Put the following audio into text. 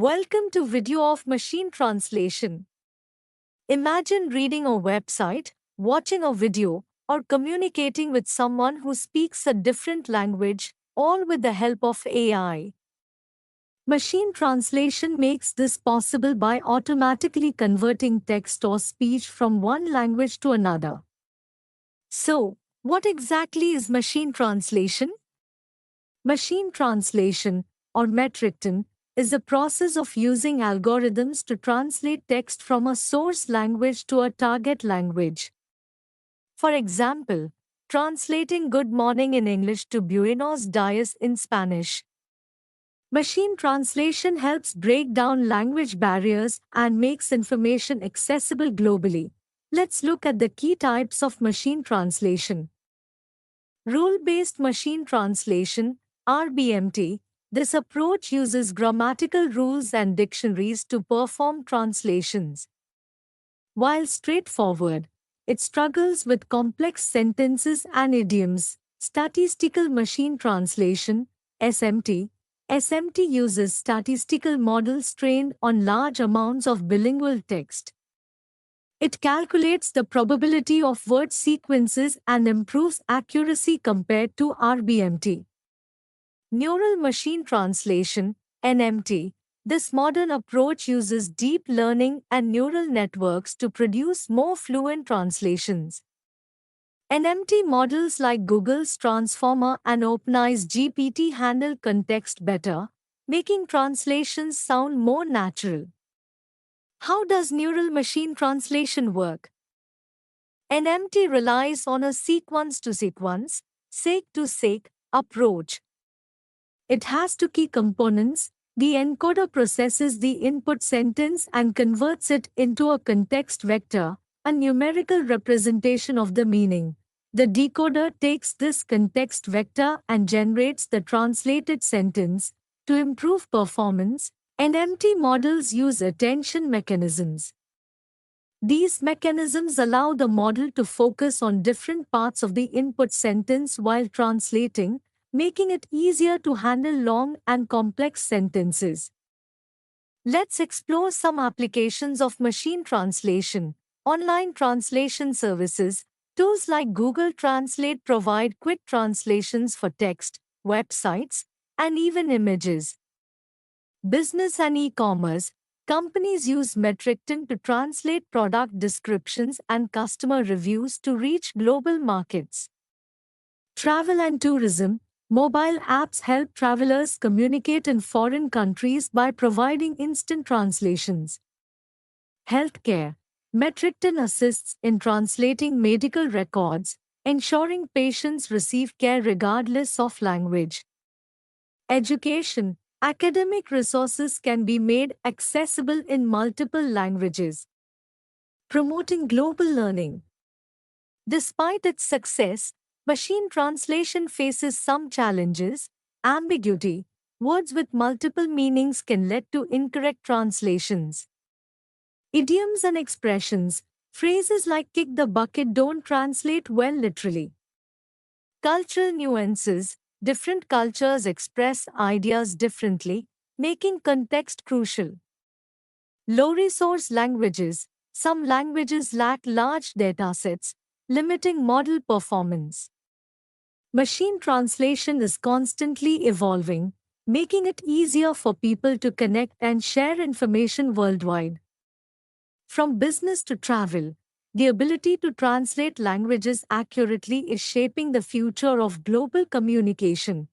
Welcome to video of machine translation. Imagine reading a website, watching a video, or communicating with someone who speaks a different language, all with the help of AI. Machine translation makes this possible by automatically converting text or speech from one language to another. So, what exactly is machine translation? Machine translation, or metriton, is the process of using algorithms to translate text from a source language to a target language. For example, translating good morning in English to Buenos dias in Spanish. Machine translation helps break down language barriers and makes information accessible globally. Let's look at the key types of machine translation. Rule-based machine translation, RBMT. This approach uses grammatical rules and dictionaries to perform translations. While straightforward, it struggles with complex sentences and idioms. Statistical machine translation, SMT. SMT uses statistical models trained on large amounts of bilingual text. It calculates the probability of word sequences and improves accuracy compared to RBMT. Neural machine translation, NMT. This modern approach uses deep learning and neural networks to produce more fluent translations. NMT models like Google's Transformer and OpenAI's GPT handle context better, making translations sound more natural. How does neural machine translation work? NMT relies on a sequence-to-sequence, sake-to-sake approach. It has two key components. The encoder processes the input sentence and converts it into a context vector, a numerical representation of the meaning. The decoder takes this context vector and generates the translated sentence. To improve performance, NMT models use attention mechanisms. These mechanisms allow the model to focus on different parts of the input sentence while translating, making it easier to handle long and complex sentences. Let's explore some applications of machine translation. Online translation services. Tools like Google Translate provide quick translations for text, websites, and even images. Business and e-commerce. Companies use Metriton to translate product descriptions and customer reviews to reach global markets. Travel and tourism. Mobile apps help travelers communicate in foreign countries by providing instant translations. Healthcare. Metriton assists in translating medical records, ensuring patients receive care regardless of language. Education. Academic resources can be made accessible in multiple languages, promoting global learning. Despite its success, machine translation faces some challenges. Ambiguity. Words with multiple meanings can lead to incorrect translations. Idioms and expressions. Phrases like kick the bucket don't translate well literally. Cultural nuances. Different cultures express ideas differently, making context crucial. Low-resource languages. Some languages lack large datasets, limiting model performance. Machine translation is constantly evolving, making it easier for people to connect and share information worldwide. From business to travel, the ability to translate languages accurately is shaping the future of global communication.